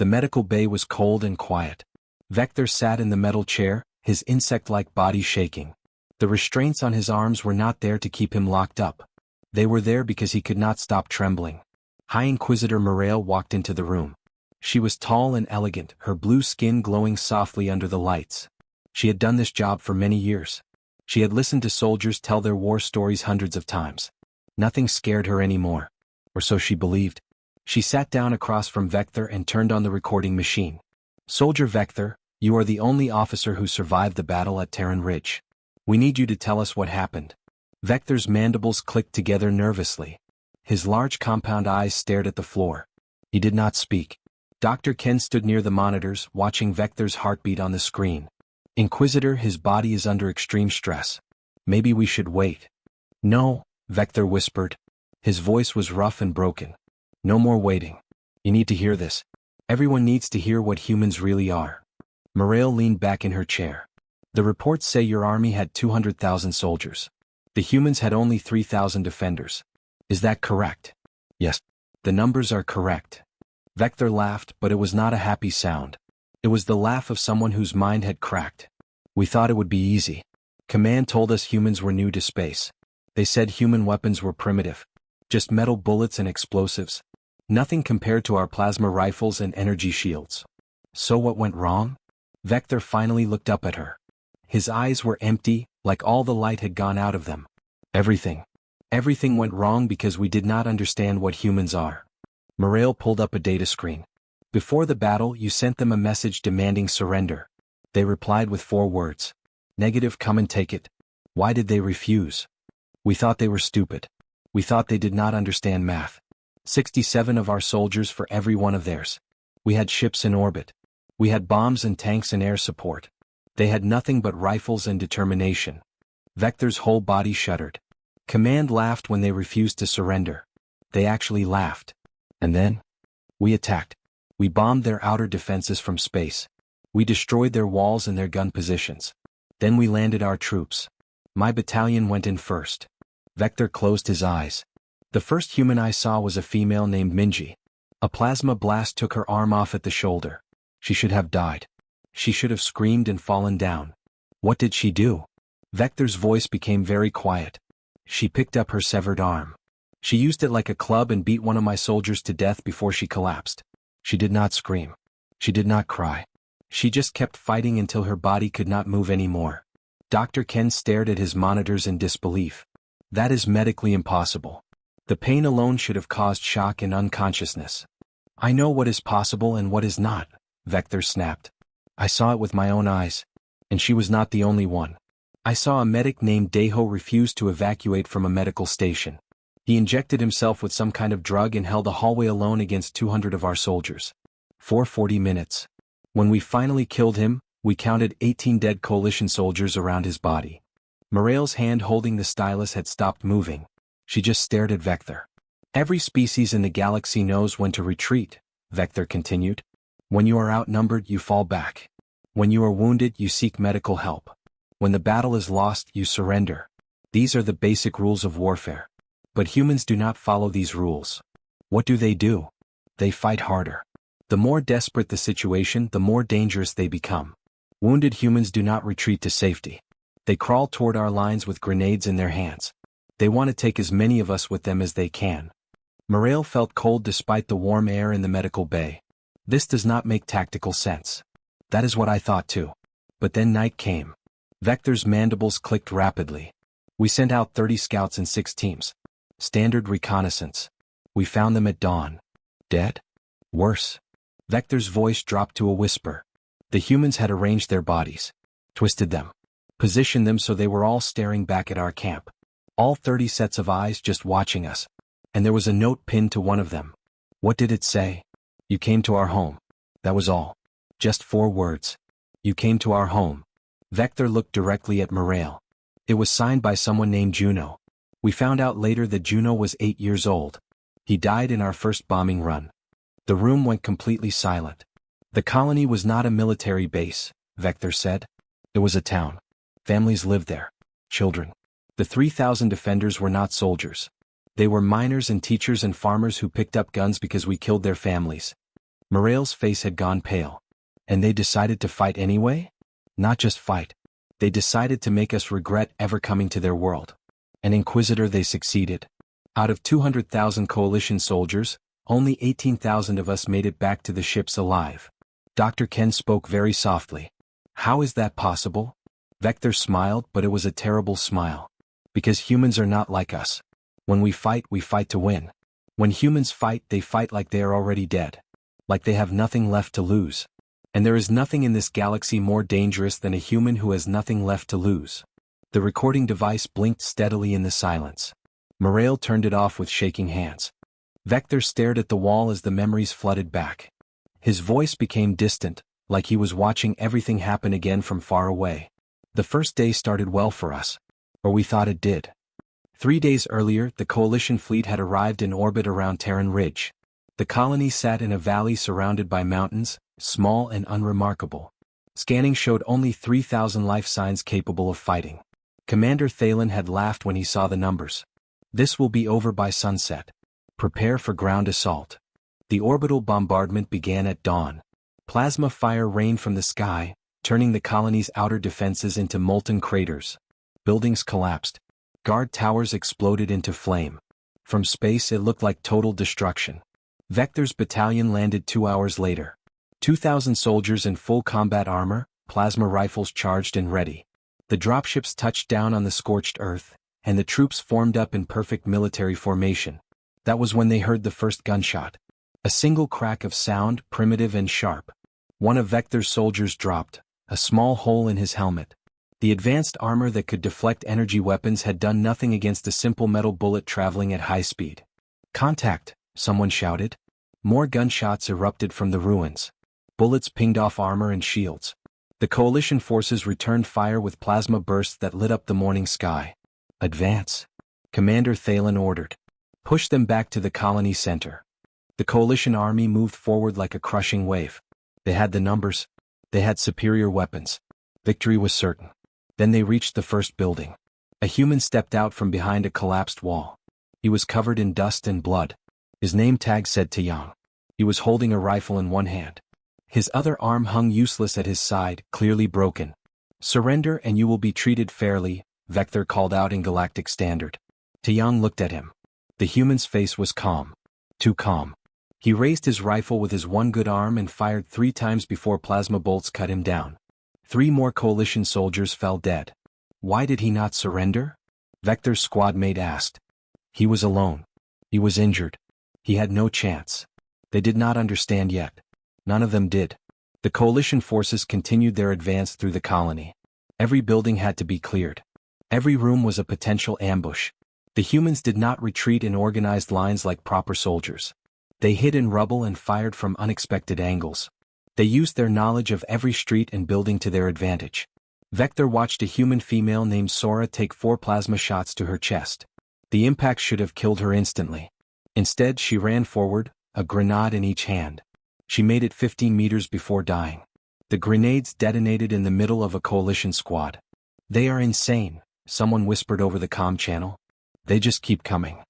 The medical bay was cold and quiet. Vector sat in the metal chair, his insect-like body shaking. The restraints on his arms were not there to keep him locked up. They were there because he could not stop trembling. High Inquisitor Morale walked into the room. She was tall and elegant, her blue skin glowing softly under the lights. She had done this job for many years. She had listened to soldiers tell their war stories hundreds of times. Nothing scared her anymore. Or so she believed. She sat down across from Vector and turned on the recording machine. Soldier Vector, you are the only officer who survived the battle at Terran Ridge. We need you to tell us what happened. Vector's mandibles clicked together nervously. His large compound eyes stared at the floor. He did not speak. Dr. Ken stood near the monitors, watching Vector's heartbeat on the screen. Inquisitor, his body is under extreme stress. Maybe we should wait. No, Vector whispered. His voice was rough and broken. No more waiting. You need to hear this. Everyone needs to hear what humans really are. Morale leaned back in her chair. The reports say your army had 200,000 soldiers. The humans had only 3,000 defenders. Is that correct? Yes. The numbers are correct. Vector laughed, but it was not a happy sound. It was the laugh of someone whose mind had cracked. We thought it would be easy. Command told us humans were new to space. They said human weapons were primitive. Just metal bullets and explosives. Nothing compared to our plasma rifles and energy shields. So what went wrong? Vector finally looked up at her. His eyes were empty, like all the light had gone out of them. Everything. Everything went wrong because we did not understand what humans are. Morale pulled up a data screen. Before the battle, you sent them a message demanding surrender. They replied with 4 words. Negative, come and take it. Why did they refuse? We thought they were stupid. We thought they did not understand math. 67 of our soldiers for every one of theirs. We had ships in orbit. We had bombs and tanks and air support. They had nothing but rifles and determination. Vector's whole body shuddered. Command laughed when they refused to surrender. They actually laughed. And then? We attacked. We bombed their outer defenses from space. We destroyed their walls and their gun positions. Then we landed our troops. My battalion went in first. Vector closed his eyes. The first human I saw was a female named Minji. A plasma blast took her arm off at the shoulder. She should have died. She should have screamed and fallen down. What did she do? Vector's voice became very quiet. She picked up her severed arm. She used it like a club and beat one of my soldiers to death before she collapsed. She did not scream. She did not cry. She just kept fighting until her body could not move anymore. Dr. Ken stared at his monitors in disbelief. That is medically impossible. The pain alone should have caused shock and unconsciousness. I know what is possible and what is not, Vector snapped. I saw it with my own eyes. And she was not the only one. I saw a medic named Deho refuse to evacuate from a medical station. He injected himself with some kind of drug and held a hallway alone against 200 of our soldiers. For 40 minutes. When we finally killed him, we counted 18 dead coalition soldiers around his body. Morale's hand holding the stylus had stopped moving. She just stared at Vector. Every species in the galaxy knows when to retreat, Vector continued. When you are outnumbered, you fall back. When you are wounded, you seek medical help. When the battle is lost, you surrender. These are the basic rules of warfare. But humans do not follow these rules. What do? They fight harder. The more desperate the situation, the more dangerous they become. Wounded humans do not retreat to safety. They crawl toward our lines with grenades in their hands. They want to take as many of us with them as they can. Morale felt cold despite the warm air in the medical bay. This does not make tactical sense. That is what I thought too. But then night came. Vector's mandibles clicked rapidly. We sent out 30 scouts in 6 teams. Standard reconnaissance. We found them at dawn. Dead? Worse. Vector's voice dropped to a whisper. The humans had arranged their bodies. Twisted them. Positioned them so they were all staring back at our camp. All 30 sets of eyes just watching us. And there was a note pinned to one of them. What did it say? You came to our home. That was all. Just 4 words. You came to our home. Vector looked directly at Morale. It was signed by someone named Juno. We found out later that Juno was 8 years old. He died in our first bombing run. The room went completely silent. The colony was not a military base, Vector said. It was a town. Families lived there. Children. The 3,000 defenders were not soldiers. They were miners and teachers and farmers who picked up guns because we killed their families. Morale's face had gone pale. And they decided to fight anyway? Not just fight. They decided to make us regret ever coming to their world. An Inquisitor, they succeeded. Out of 200,000 coalition soldiers, only 18,000 of us made it back to the ships alive. Dr. Ken spoke very softly. How is that possible? Vector smiled, but it was a terrible smile. Because humans are not like us. When we fight to win. When humans fight, they fight like they are already dead. Like they have nothing left to lose. And there is nothing in this galaxy more dangerous than a human who has nothing left to lose. The recording device blinked steadily in the silence. Morale turned it off with shaking hands. Vector stared at the wall as the memories flooded back. His voice became distant, like he was watching everything happen again from far away. The first day started well for us. Or we thought it did. 3 days earlier, the Coalition fleet had arrived in orbit around Terran Ridge. The colony sat in a valley surrounded by mountains, small and unremarkable. Scanning showed only 3,000 life signs capable of fighting. Commander Thalen had laughed when he saw the numbers. This will be over by sunset. Prepare for ground assault. The orbital bombardment began at dawn. Plasma fire rained from the sky, turning the colony's outer defenses into molten craters. Buildings collapsed. Guard towers exploded into flame. From space it looked like total destruction. Vector's battalion landed 2 hours later. 2,000 soldiers in full combat armor, plasma rifles charged and ready. The dropships touched down on the scorched earth, and the troops formed up in perfect military formation. That was when they heard the first gunshot. A single crack of sound, primitive and sharp. One of Vector's soldiers dropped, a small hole in his helmet. The advanced armor that could deflect energy weapons had done nothing against a simple metal bullet traveling at high speed. Contact, someone shouted. More gunshots erupted from the ruins. Bullets pinged off armor and shields. The Coalition forces returned fire with plasma bursts that lit up the morning sky. Advance. Commander Thalen ordered. Push them back to the colony center. The Coalition army moved forward like a crushing wave. They had the numbers. They had superior weapons. Victory was certain. Then they reached the first building. A human stepped out from behind a collapsed wall. He was covered in dust and blood. His name tag said Taeyang. He was holding a rifle in one hand. His other arm hung useless at his side, clearly broken. Surrender and you will be treated fairly, Vector called out in Galactic Standard. Taeyang looked at him. The human's face was calm. Too calm. He raised his rifle with his one good arm and fired 3 times before plasma bolts cut him down. 3 more Coalition soldiers fell dead. Why did he not surrender? Vector's squad mate asked. He was alone. He was injured. He had no chance. They did not understand yet. None of them did. The Coalition forces continued their advance through the colony. Every building had to be cleared. Every room was a potential ambush. The humans did not retreat in organized lines like proper soldiers. They hid in rubble and fired from unexpected angles. They used their knowledge of every street and building to their advantage. Vector watched a human female named Sora take 4 plasma shots to her chest. The impact should have killed her instantly. Instead, she ran forward, a grenade in each hand. She made it 15 meters before dying. The grenades detonated in the middle of a Coalition squad. They are insane, someone whispered over the comm channel. They just keep coming.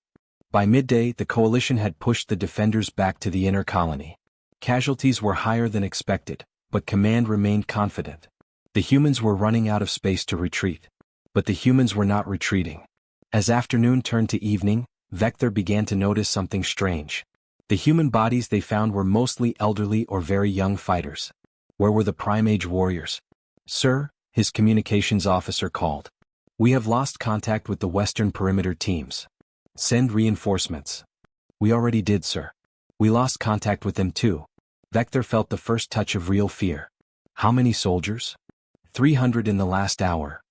By midday, the Coalition had pushed the defenders back to the inner colony. Casualties were higher than expected, but command remained confident. The humans were running out of space to retreat. But the humans were not retreating. As afternoon turned to evening, Vector began to notice something strange. The human bodies they found were mostly elderly or very young fighters. Where were the prime-age warriors? Sir, his communications officer called. We have lost contact with the Western Perimeter teams. Send reinforcements. We already did, sir. We lost contact with them too. Vector felt the first touch of real fear. How many soldiers? 300 in the last hour.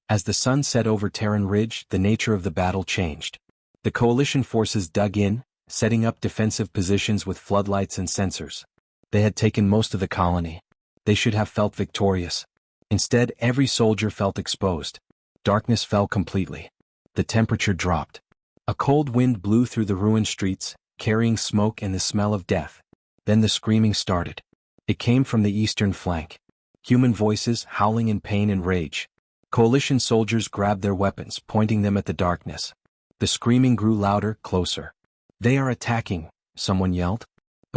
As the sun set over Terran Ridge, the nature of the battle changed. The Coalition forces dug in, setting up defensive positions with floodlights and sensors. They had taken most of the colony. They should have felt victorious. Instead, every soldier felt exposed. Darkness fell completely. The temperature dropped. A cold wind blew through the ruined streets, carrying smoke and the smell of death. Then the screaming started. It came from the eastern flank. Human voices howling in pain and rage. Coalition soldiers grabbed their weapons, pointing them at the darkness. The screaming grew louder, closer. They are attacking, someone yelled.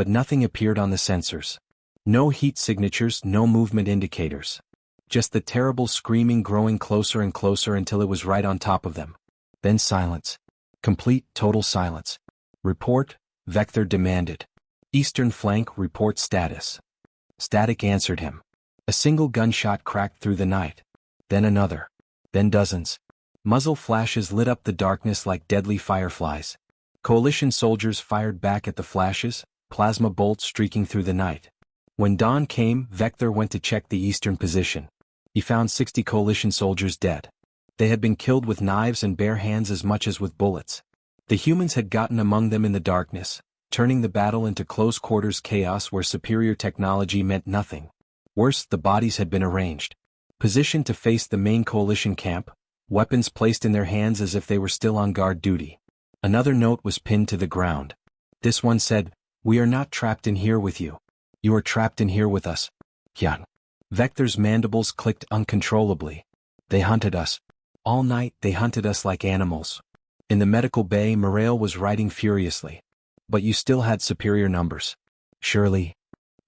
but nothing appeared on the sensors. No heat signatures, no movement indicators. Just the terrible screaming growing closer and closer until it was right on top of them. Then silence. Complete, total silence. Report, Vector demanded. Eastern flank, report status. Static answered him. A single gunshot cracked through the night. Then another. Then dozens. Muzzle flashes lit up the darkness like deadly fireflies. Coalition soldiers fired back at the flashes, plasma bolts streaking through the night. When dawn came, Vector went to check the eastern position. He found 60 coalition soldiers dead. They had been killed with knives and bare hands as much as with bullets. The humans had gotten among them in the darkness, turning the battle into close-quarters chaos where superior technology meant nothing. Worse, the bodies had been arranged. Positioned to face the main coalition camp, weapons placed in their hands as if they were still on guard duty. Another note was pinned to the ground. This one said, "We are not trapped in here with you. You are trapped in here with us." Hyun. Vector's mandibles clicked uncontrollably. They hunted us. All night they hunted us like animals. In the medical bay, Morale was writing furiously. But you still had superior numbers. Surely.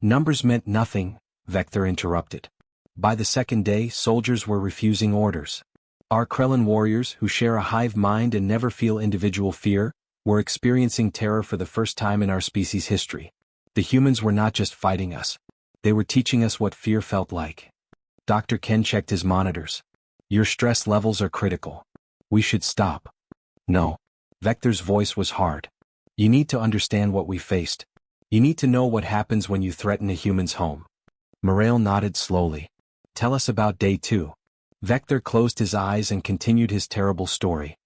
Numbers meant nothing, Vector interrupted. By the second day, soldiers were refusing orders. Our Krellin warriors, who share a hive mind and never feel individual fear, were experiencing terror for the first time in our species' history. The humans were not just fighting us. They were teaching us what fear felt like. Dr. Ken checked his monitors. Your stress levels are critical. We should stop. No. Vector's voice was hard. You need to understand what we faced. You need to know what happens when you threaten a human's home. Morale nodded slowly. Tell us about day 2. Vector closed his eyes and continued his terrible story.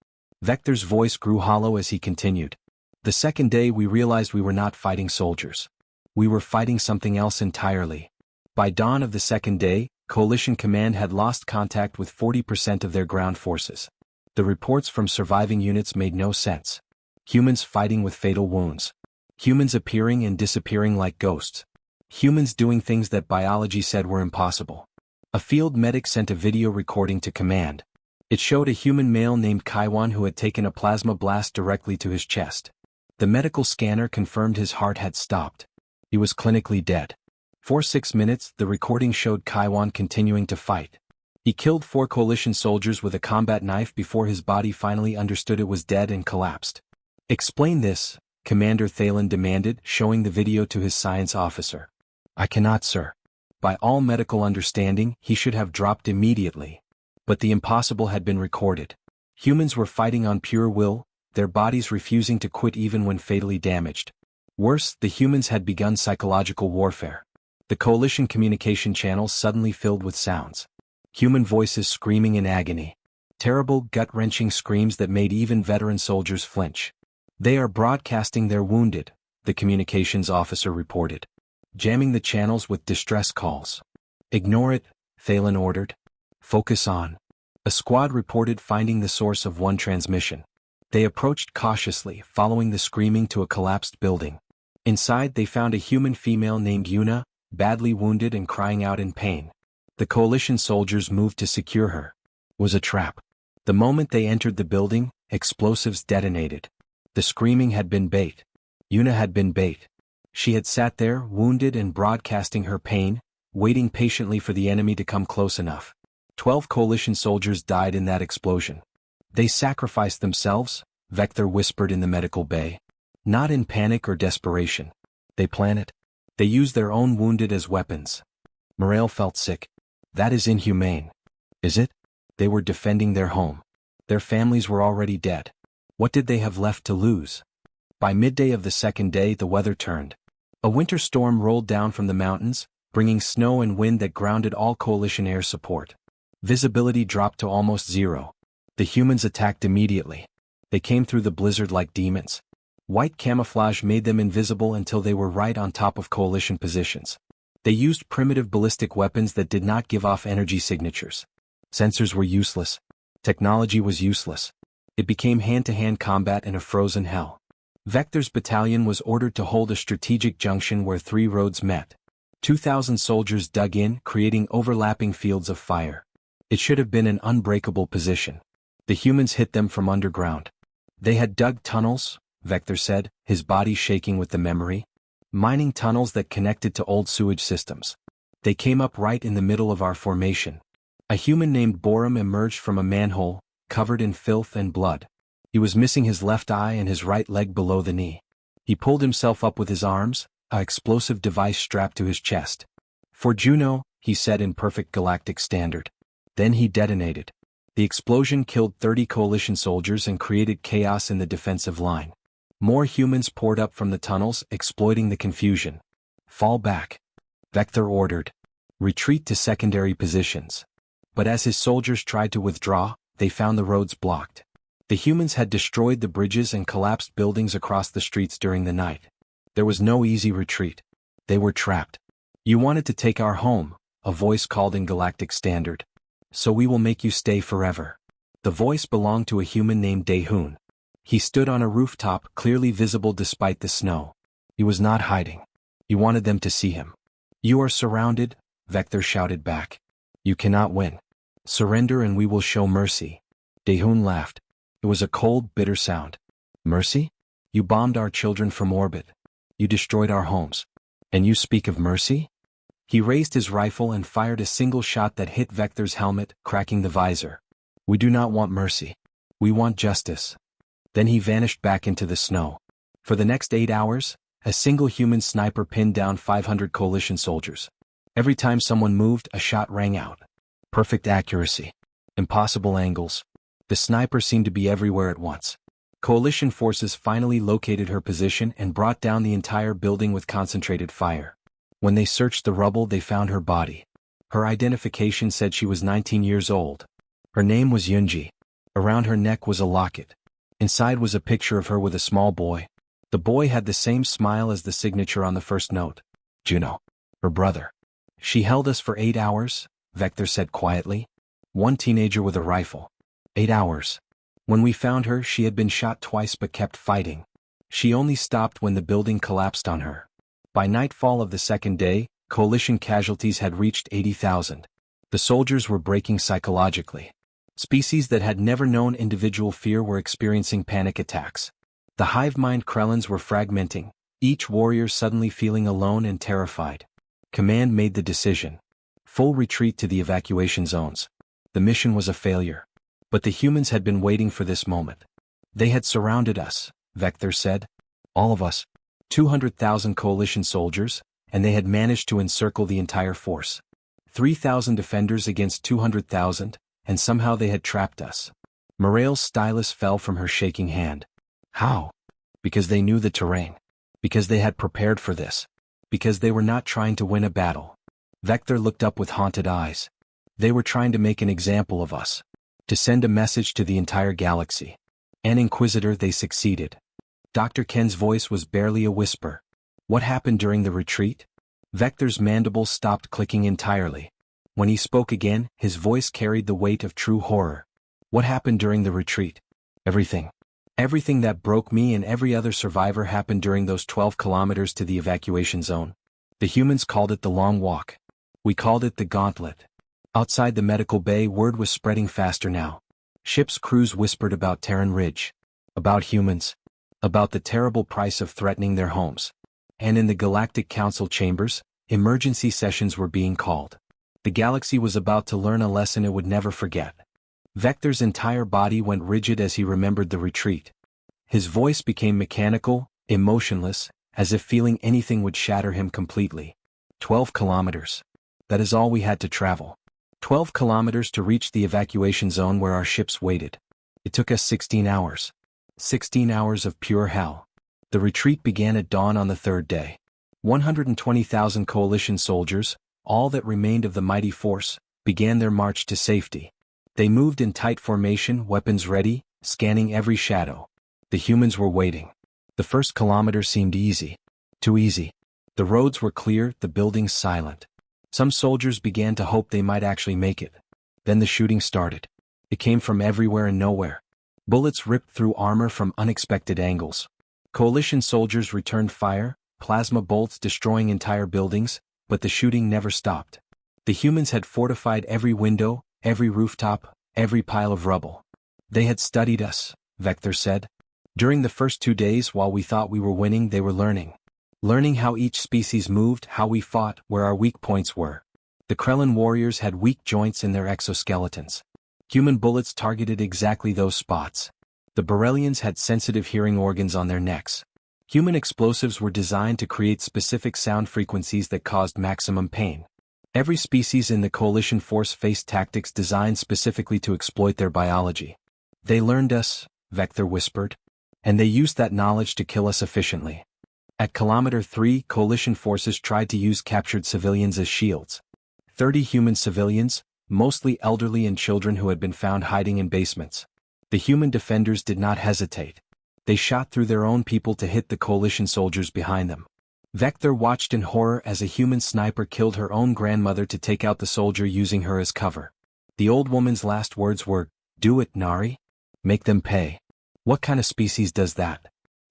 Vector's voice grew hollow as he continued. The second day we realized we were not fighting soldiers. We were fighting something else entirely. By dawn of the second day, Coalition Command had lost contact with 40% of their ground forces. The reports from surviving units made no sense. Humans fighting with fatal wounds. Humans appearing and disappearing like ghosts. Humans doing things that biology said were impossible. A field medic sent a video recording to command. It showed a human male named Kaiwan who had taken a plasma blast directly to his chest. The medical scanner confirmed his heart had stopped. He was clinically dead. For 6 minutes, the recording showed Kaiwan continuing to fight. He killed 4 coalition soldiers with a combat knife before his body finally understood it was dead and collapsed. Explain this, Commander Thalen demanded, showing the video to his science officer. I cannot, sir. By all medical understanding, he should have dropped immediately. But the impossible had been recorded. Humans were fighting on pure will, their bodies refusing to quit even when fatally damaged. Worse, the humans had begun psychological warfare. The coalition communication channels suddenly filled with sounds. Human voices screaming in agony. Terrible, gut-wrenching screams that made even veteran soldiers flinch. They are broadcasting their wounded, the communications officer reported. Jamming the channels with distress calls. Ignore it, Thalen ordered. Focus on. A squad reported finding the source of one transmission. They approached cautiously, following the screaming to a collapsed building. Inside they found a human female named Yuna, badly wounded and crying out in pain. The coalition soldiers moved to secure her. It was a trap. The moment they entered the building, explosives detonated. The screaming had been bait. Yuna had been bait. She had sat there, wounded and broadcasting her pain, waiting patiently for the enemy to come close enough. 12 coalition soldiers died in that explosion. They sacrificed themselves, Vector whispered in the medical bay. Not in panic or desperation. They plan it. They use their own wounded as weapons. Morale felt sick. That is inhumane. Is it? They were defending their home. Their families were already dead. What did they have left to lose? By midday of the second day the weather turned. A winter storm rolled down from the mountains, bringing snow and wind that grounded all coalition air support. Visibility dropped to almost zero. The humans attacked immediately. They came through the blizzard like demons. White camouflage made them invisible until they were right on top of coalition positions. They used primitive ballistic weapons that did not give off energy signatures. Sensors were useless. Technology was useless. It became hand-to-hand combat in a frozen hell. Vector's battalion was ordered to hold a strategic junction where 3 roads met. 2,000 soldiers dug in, creating overlapping fields of fire. It should have been an unbreakable position. The humans hit them from underground. They had dug tunnels, Vector said, his body shaking with the memory. mining tunnels that connected to old sewage systems. They came up right in the middle of our formation. A human named Borum emerged from a manhole, covered in filth and blood. He was missing his left eye and his right leg below the knee. He pulled himself up with his arms, an explosive device strapped to his chest. "For Juno," he said in perfect galactic standard. Then he detonated. The explosion killed 30 coalition soldiers and created chaos in the defensive line. More humans poured up from the tunnels, exploiting the confusion. "Fall back," Vector ordered. "Retreat to secondary positions." But as his soldiers tried to withdraw, they found the roads blocked. The humans had destroyed the bridges and collapsed buildings across the streets during the night. There was no easy retreat. They were trapped. "You wanted to take our home," a voice called in galactic standard. "So we will make you stay forever." The voice belonged to a human named Daehoon. He stood on a rooftop, clearly visible despite the snow. He was not hiding. He wanted them to see him. "You are surrounded," Vector shouted back. "You cannot win. Surrender and we will show mercy." Daehoon laughed. It was a cold, bitter sound. "Mercy? You bombed our children from orbit. You destroyed our homes. And you speak of mercy?" He raised his rifle and fired a single shot that hit Vector's helmet, cracking the visor. "We do not want mercy. We want justice." Then he vanished back into the snow. For the next 8 hours, a single human sniper pinned down 500 coalition soldiers. Every time someone moved, a shot rang out. Perfect accuracy. Impossible angles. The sniper seemed to be everywhere at once. Coalition forces finally located her position and brought down the entire building with concentrated fire. When they searched the rubble, they found her body. Her identification said she was 19 years old. Her name was Yunji. Around her neck was a locket. Inside was a picture of her with a small boy. The boy had the same smile as the signature on the first note. Juno. Her brother. "She held us for 8 hours, Vector said quietly. "One teenager with a rifle. 8 hours. When we found her, she had been shot twice but kept fighting. She only stopped when the building collapsed on her." By nightfall of the second day, coalition casualties had reached 80,000. The soldiers were breaking psychologically. Species that had never known individual fear were experiencing panic attacks. The hive-mind Krellans were fragmenting, each warrior suddenly feeling alone and terrified. Command made the decision. Full retreat to the evacuation zones. The mission was a failure. But the humans had been waiting for this moment. "They had surrounded us," Vector said. "All of us. 200,000 coalition soldiers, and they had managed to encircle the entire force. 3,000 defenders against 200,000, and somehow they had trapped us." Morale's stylus fell from her shaking hand. "How?" "Because they knew the terrain. Because they had prepared for this. Because they were not trying to win a battle." Vector looked up with haunted eyes. "They were trying to make an example of us. To send a message to the entire galaxy. An Inquisitor, they succeeded." Dr. Ken's voice was barely a whisper. "What happened during the retreat?" Vector's mandibles stopped clicking entirely. When he spoke again, his voice carried the weight of true horror. "What happened during the retreat? Everything. Everything that broke me and every other survivor happened during those 12 kilometers to the evacuation zone. The humans called it the Long Walk. We called it the Gauntlet. Outside the medical bay, word was spreading faster now. Ships' crews whispered about Terran Ridge. About humans. About the terrible price of threatening their homes. And in the Galactic Council chambers, emergency sessions were being called. The galaxy was about to learn a lesson it would never forget. Vector's entire body went rigid as he remembered the retreat. His voice became mechanical, emotionless, as if feeling anything would shatter him completely. 12 kilometers. That is all we had to travel. 12 kilometers to reach the evacuation zone where our ships waited. It took us 16 hours. 16 hours of pure hell. The retreat began at dawn on the third day. 120,000 coalition soldiers, all that remained of the mighty force, began their march to safety. They moved in tight formation, weapons ready, scanning every shadow. The humans were waiting. The first kilometer seemed easy. Too easy. The roads were clear, the buildings silent. Some soldiers began to hope they might actually make it. Then the shooting started. It came from everywhere and nowhere. Bullets ripped through armor from unexpected angles. Coalition soldiers returned fire, plasma bolts destroying entire buildings, but the shooting never stopped. The humans had fortified every window, every rooftop, every pile of rubble. "They had studied us," Vector said. "During the first 2 days while we thought we were winning, they were learning. learning how each species moved, how we fought, where our weak points were. The Krellin warriors had weak joints in their exoskeletons. Human bullets targeted exactly those spots. The Borrelians had sensitive hearing organs on their necks. Human explosives were designed to create specific sound frequencies that caused maximum pain. Every species in the coalition force faced tactics designed specifically to exploit their biology. They learned us, Vector whispered. And they used that knowledge to kill us efficiently. At Kilometer 3, coalition forces tried to use captured civilians as shields. 30 human civilians, mostly elderly and children who had been found hiding in basements. The human defenders did not hesitate. They shot through their own people to hit the coalition soldiers behind them. Vector watched in horror as a human sniper killed her own grandmother to take out the soldier using her as cover. The old woman's last words were, "Do it, Nari. Make them pay." "What kind of species does that?"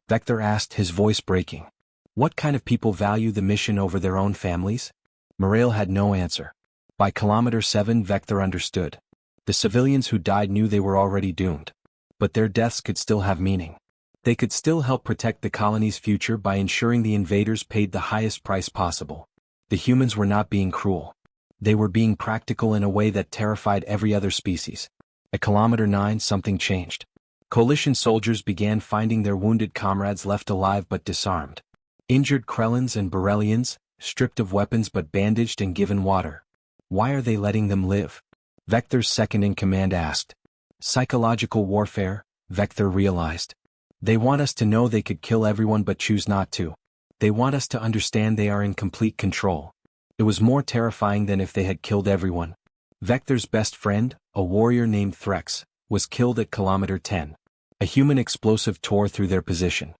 Vector asked, his voice breaking. "What kind of people value the mission over their own families?" Morale had no answer. By Kilometer 7, Vector understood. The civilians who died knew they were already doomed. But their deaths could still have meaning. They could still help protect the colony's future by ensuring the invaders paid the highest price possible. The humans were not being cruel. They were being practical in a way that terrified every other species. At Kilometer 9, something changed. Coalition soldiers began finding their wounded comrades left alive but disarmed. Injured Krellins and Borrelians, stripped of weapons but bandaged and given water. Why are they letting them live? Vector's second-in-command asked. Psychological warfare, Vector realized. They want us to know they could kill everyone but choose not to. They want us to understand they are in complete control. It was more terrifying than if they had killed everyone. Vector's best friend, a warrior named Threx, was killed at Kilometer 10. A human explosive tore through their position.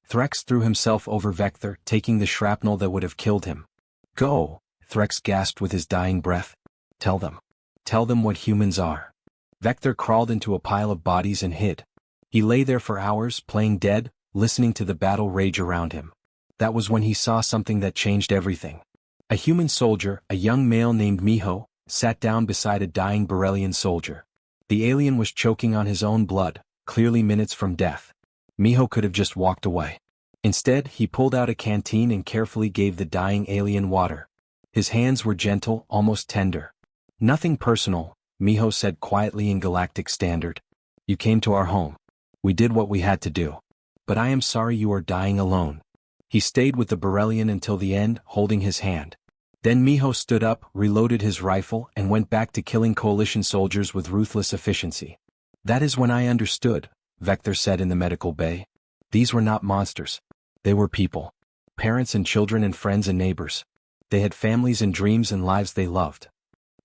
Threx threw himself over Vector, taking the shrapnel that would have killed him. "Go," Threx gasped with his dying breath. Tell them what humans are." Vector crawled into a pile of bodies and hid. He lay there for hours, playing dead, listening to the battle rage around him. That was when he saw something that changed everything. A human soldier, a young male named Miho, sat down beside a dying Borrelian soldier. The alien was choking on his own blood, clearly minutes from death. Miho could have just walked away. Instead, he pulled out a canteen and carefully gave the dying alien water. His hands were gentle, almost tender. "Nothing personal," Miho said quietly in Galactic Standard. "You came to our home. We did what we had to do. But I am sorry you are dying alone." He stayed with the Borrelian until the end, holding his hand. Then Miho stood up, reloaded his rifle, and went back to killing coalition soldiers with ruthless efficiency. "That is when I understood," Vector said in the medical bay. "These were not monsters. They were people. Parents and children and friends and neighbors. They had families and dreams and lives they loved."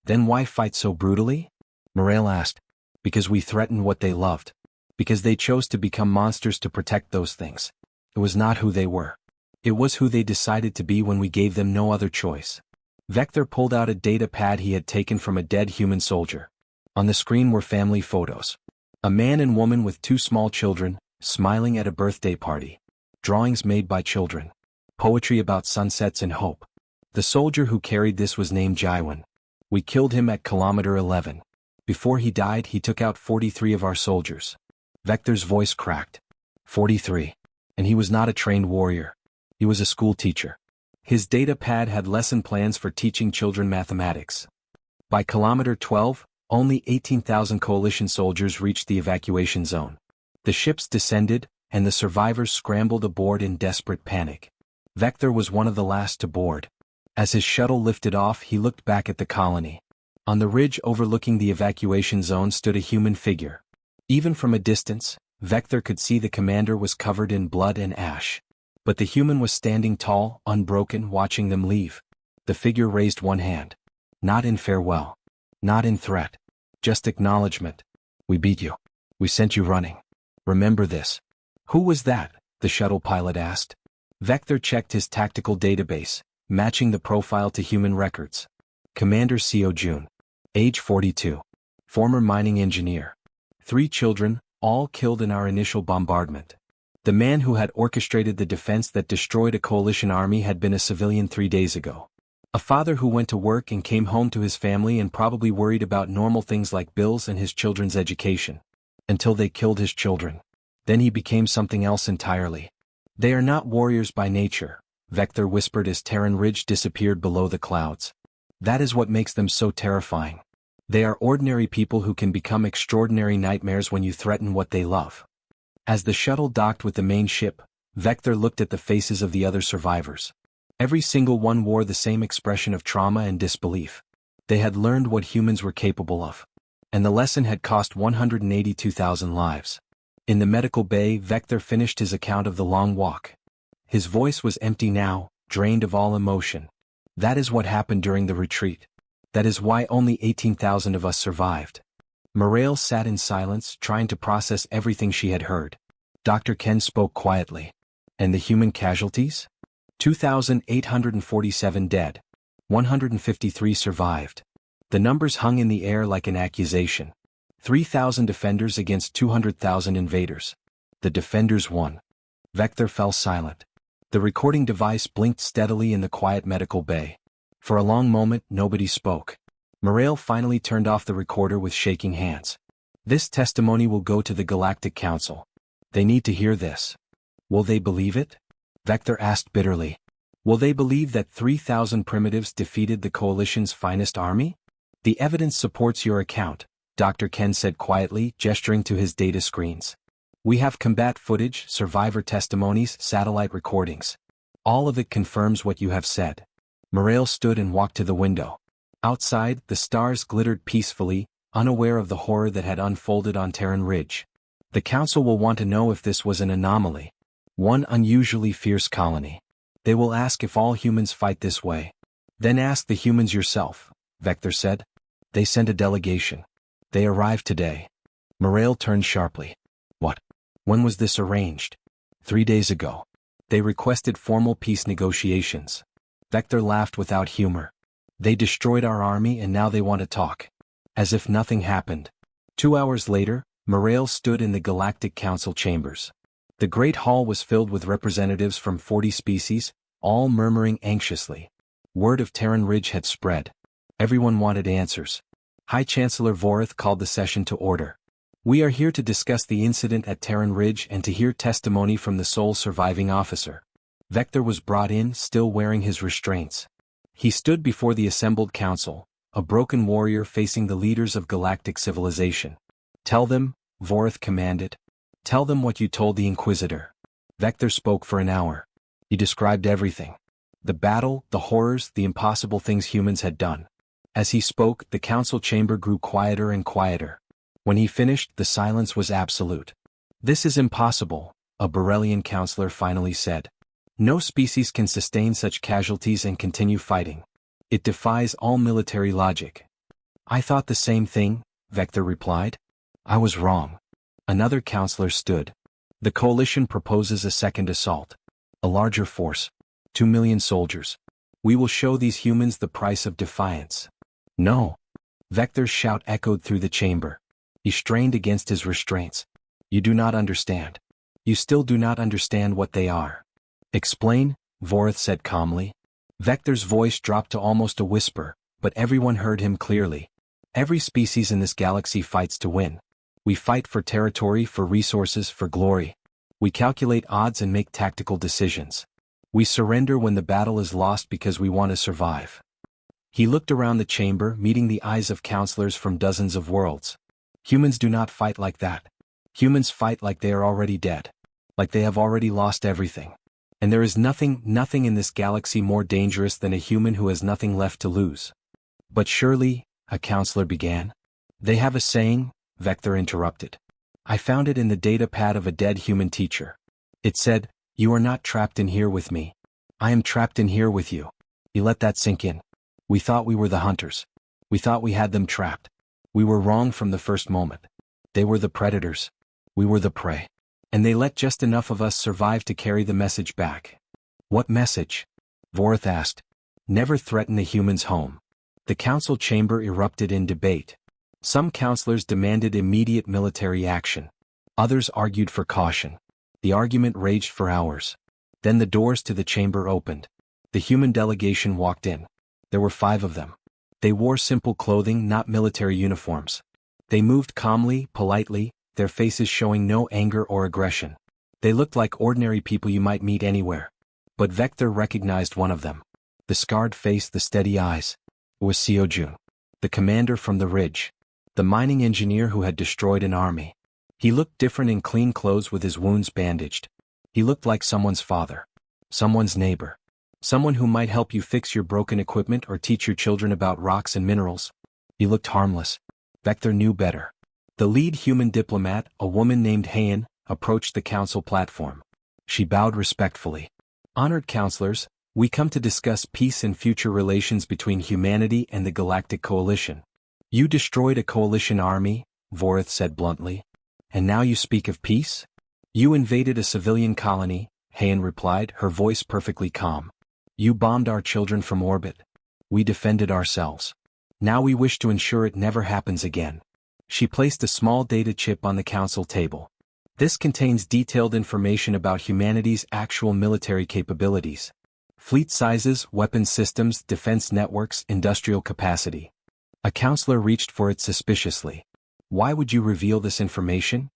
"Then why fight so brutally?" Morale asked. "Because we threatened what they loved. Because they chose to become monsters to protect those things. It was not who they were. It was who they decided to be when we gave them no other choice." Vector pulled out a data pad he had taken from a dead human soldier. On the screen were family photos. A man and woman with 2 small children, smiling at a birthday party. Drawings made by children. Poetry about sunsets and hope. The soldier who carried this was named Jaiwan. We killed him at Kilometer 11. Before he died, he took out 43 of our soldiers. Vector's voice cracked. 43. And he was not a trained warrior. He was a school teacher. His data pad had lesson plans for teaching children mathematics. By Kilometer 12, only 18,000 coalition soldiers reached the evacuation zone. The ships descended, and the survivors scrambled aboard in desperate panic. Vector was one of the last to board. As his shuttle lifted off, he looked back at the colony. On the ridge overlooking the evacuation zone stood a human figure. Even from a distance, Vector could see the commander was covered in blood and ash. But the human was standing tall, unbroken, watching them leave. The figure raised one hand. Not in farewell. Not in threat. Just acknowledgement. "We beat you. We sent you running. Remember this." "Who was that?" the shuttle pilot asked. Vector checked his tactical database, matching the profile to human records. Commander Seo Jun. Age 42. Former mining engineer. 3 children, all killed in our initial bombardment. The man who had orchestrated the defense that destroyed a coalition army had been a civilian 3 days ago. A father who went to work and came home to his family and probably worried about normal things like bills and his children's education. Until they killed his children. Then he became something else entirely. "They are not warriors by nature," Vector whispered as Terran Ridge disappeared below the clouds. That is what makes them so terrifying. They are ordinary people who can become extraordinary nightmares when you threaten what they love. As the shuttle docked with the main ship, Vector looked at the faces of the other survivors. Every single one wore the same expression of trauma and disbelief. They had learned what humans were capable of. And the lesson had cost 182,000 lives. In the medical bay, Vector finished his account of the long walk. His voice was empty now, drained of all emotion. That is what happened during the retreat. That is why only 18,000 of us survived. Morale sat in silence, trying to process everything she had heard. Dr. Ken spoke quietly. And the human casualties? 2,847 dead. 153 survived. The numbers hung in the air like an accusation. 3,000 defenders against 200,000 invaders. The defenders won. Vector fell silent. The recording device blinked steadily in the quiet medical bay. For a long moment, nobody spoke. Morale finally turned off the recorder with shaking hands. This testimony will go to the Galactic Council. They need to hear this. Will they believe it? Vector asked bitterly. Will they believe that 3,000 primitives defeated the Coalition's finest army? The evidence supports your account, Dr. Ken said quietly, gesturing to his data screens. We have combat footage, survivor testimonies, satellite recordings. All of it confirms what you have said. Morale stood and walked to the window. Outside, the stars glittered peacefully, unaware of the horror that had unfolded on Terran Ridge. The Council will want to know if this was an anomaly. One unusually fierce colony. They will ask if all humans fight this way. Then ask the humans yourself, Vector said. They sent a delegation. They arrived today. Morale turned sharply. What? When was this arranged? 3 days ago. They requested formal peace negotiations. Vector laughed without humor. They destroyed our army and now they want to talk. As if nothing happened. 2 hours later, Morale stood in the Galactic Council chambers. The Great Hall was filled with representatives from 40 species, all murmuring anxiously. Word of Terran Ridge had spread. Everyone wanted answers. High Chancellor Vorith called the session to order. We are here to discuss the incident at Terran Ridge and to hear testimony from the sole surviving officer. Vector was brought in, still wearing his restraints. He stood before the assembled council, a broken warrior facing the leaders of galactic civilization. Tell them, Vorith commanded. Tell them what you told the Inquisitor. Vector spoke for an hour. He described everything. The battle, the horrors, the impossible things humans had done. As he spoke, the council chamber grew quieter and quieter. When he finished, the silence was absolute. This is impossible, a Borellian counselor finally said. No species can sustain such casualties and continue fighting. It defies all military logic. I thought the same thing, Vector replied. I was wrong. Another counselor stood. The coalition proposes a second assault. A larger force. 2 million soldiers. We will show these humans the price of defiance. No. Vector's shout echoed through the chamber. He strained against his restraints. You do not understand. You still do not understand what they are. Explain, Vorith said calmly. Vector's voice dropped to almost a whisper, but everyone heard him clearly. Every species in this galaxy fights to win. We fight for territory, for resources, for glory. We calculate odds and make tactical decisions. We surrender when the battle is lost because we want to survive. He looked around the chamber, meeting the eyes of counselors from dozens of worlds. Humans do not fight like that. Humans fight like they are already dead. Like they have already lost everything. And there is nothing in this galaxy more dangerous than a human who has nothing left to lose. But surely, a counselor began. They have a saying, Vector interrupted. I found it in the data pad of a dead human teacher. It said, you are not trapped in here with me. I am trapped in here with you. You let that sink in. We thought we were the hunters. We thought we had them trapped. We were wrong from the first moment. They were the predators. We were the prey. And they let just enough of us survive to carry the message back. What message? Vorith asked. Never threaten a human's home. The council chamber erupted in debate. Some counselors demanded immediate military action. Others argued for caution. The argument raged for hours. Then the doors to the chamber opened. The human delegation walked in. There were 5 of them. They wore simple clothing, not military uniforms. They moved calmly, politely, their faces showing no anger or aggression. They looked like ordinary people you might meet anywhere. But Vector recognized one of them. The scarred face, the steady eyes. It was Seojun, the commander from the ridge. The mining engineer who had destroyed an army. He looked different in clean clothes with his wounds bandaged. He looked like someone's father. Someone's neighbor. Someone who might help you fix your broken equipment or teach your children about rocks and minerals. He looked harmless. Vector knew better. The lead human diplomat, a woman named Hayan, approached the council platform. She bowed respectfully. Honored counselors, we come to discuss peace and future relations between humanity and the Galactic Coalition. You destroyed a coalition army, Vorith said bluntly. And now you speak of peace? You invaded a civilian colony, Hayan replied, her voice perfectly calm. You bombed our children from orbit. We defended ourselves. Now we wish to ensure it never happens again. She placed a small data chip on the council table. This contains detailed information about humanity's actual military capabilities. Fleet sizes, weapons systems, defense networks, industrial capacity. A counselor reached for it suspiciously. Why would you reveal this information?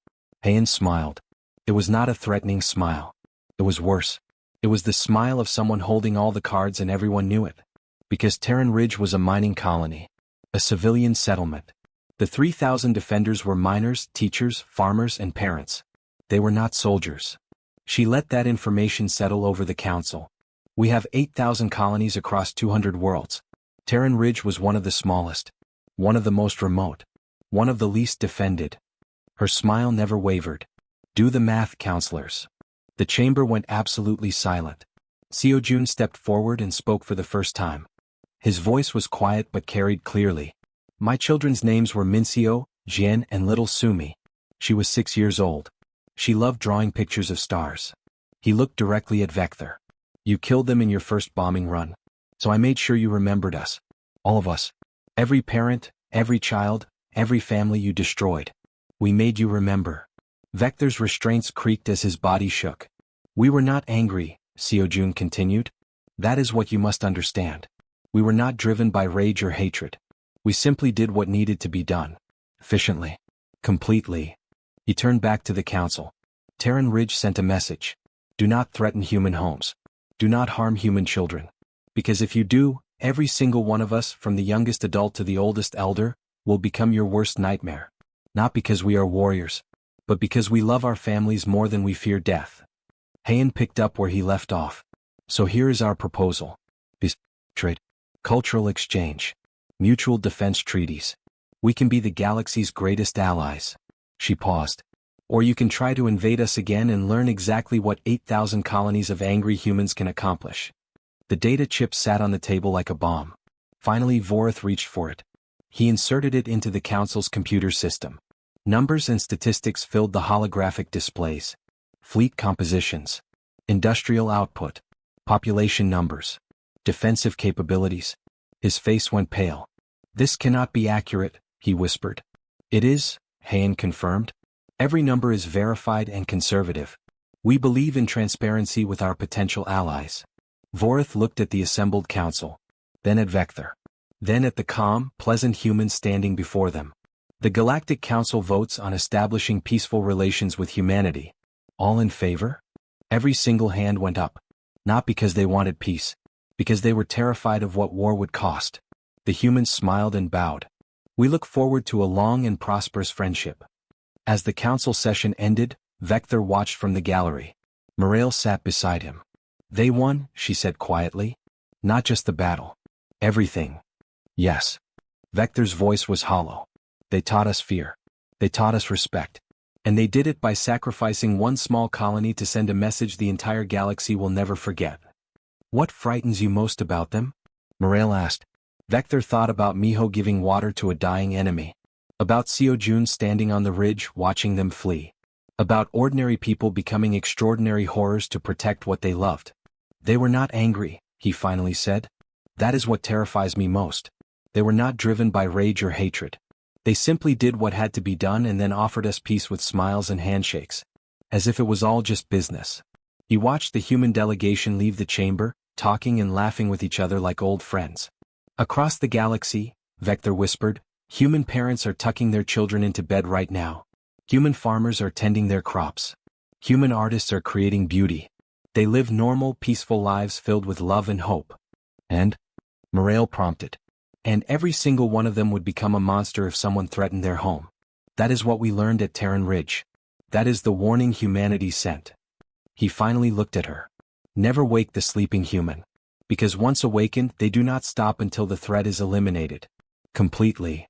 Hayan smiled. It was not a threatening smile. It was worse. It was the smile of someone holding all the cards and everyone knew it. Because Terran Ridge was a mining colony. A civilian settlement. The 3,000 defenders were miners, teachers, farmers, and parents. They were not soldiers. She let that information settle over the council. We have 8,000 colonies across 200 worlds. Terran Ridge was one of the smallest. One of the most remote. One of the least defended. Her smile never wavered. Do the math, counselors. The chamber went absolutely silent. Seojun stepped forward and spoke for the first time. His voice was quiet but carried clearly. My children's names were Minseo, Jian, and little Sumi. She was 6 years old. She loved drawing pictures of stars. He looked directly at Vector. You killed them in your first bombing run. So I made sure you remembered us. All of us. Every parent, every child, every family you destroyed. We made you remember. Vector's restraints creaked as his body shook. We were not angry, Seojun continued. That is what you must understand. We were not driven by rage or hatred. We simply did what needed to be done. Efficiently. Completely. He turned back to the council. Terran Ridge sent a message. Do not threaten human homes. Do not harm human children. Because if you do, every single one of us, from the youngest adult to the oldest elder, will become your worst nightmare. Not because we are warriors, but because we love our families more than we fear death. Hayan picked up where he left off. So here is our proposal. Trade. Cultural exchange. Mutual defense treaties. We can be the galaxy's greatest allies. She paused. Or you can try to invade us again and learn exactly what 8,000 colonies of angry humans can accomplish. The data chip sat on the table like a bomb. Finally Vorith reached for it. He inserted it into the council's computer system. Numbers and statistics filled the holographic displays. Fleet compositions. Industrial output. Population numbers. Defensive capabilities. His face went pale. This cannot be accurate, he whispered. It is, Hayan confirmed. Every number is verified and conservative. We believe in transparency with our potential allies. Vorith looked at the assembled council. Then at Vector. Then at the calm, pleasant humans standing before them. The Galactic Council votes on establishing peaceful relations with humanity. All in favor? Every single hand went up. Not because they wanted peace. Because they were terrified of what war would cost. The humans smiled and bowed. We look forward to a long and prosperous friendship. As the council session ended, Vector watched from the gallery. Morale sat beside him. They won, she said quietly. Not just the battle. Everything. Yes. Vector's voice was hollow. They taught us fear. They taught us respect. And they did it by sacrificing one small colony to send a message the entire galaxy will never forget. What frightens you most about them? Morale asked. Vector thought about Miho giving water to a dying enemy. About Seojun standing on the ridge watching them flee. About ordinary people becoming extraordinary horrors to protect what they loved. They were not angry, he finally said. That is what terrifies me most. They were not driven by rage or hatred. They simply did what had to be done and then offered us peace with smiles and handshakes. As if it was all just business. He watched the human delegation leave the chamber, talking and laughing with each other like old friends. Across the galaxy, Vector whispered, human parents are tucking their children into bed right now. Human farmers are tending their crops. Human artists are creating beauty. They live normal, peaceful lives filled with love and hope. And? Morale prompted. And every single one of them would become a monster if someone threatened their home. That is what we learned at Terran Ridge. That is the warning humanity sent. He finally looked at her. Never wake the sleeping human. Because once awakened, they do not stop until the threat is eliminated. Completely.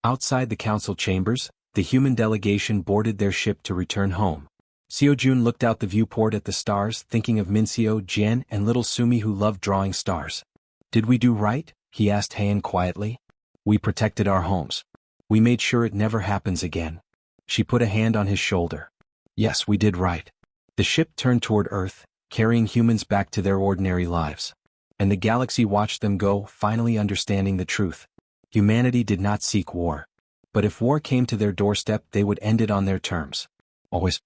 Outside the council chambers, the human delegation boarded their ship to return home. Seojun looked out the viewport at the stars, thinking of Minseo, Jen, and little Sumi who loved drawing stars. Did we do right? He asked Heian quietly. We protected our homes. We made sure it never happens again. She put a hand on his shoulder. Yes, we did right. The ship turned toward Earth, carrying humans back to their ordinary lives. And the galaxy watched them go, finally understanding the truth. Humanity did not seek war. But if war came to their doorstep, they would end it on their terms. Always.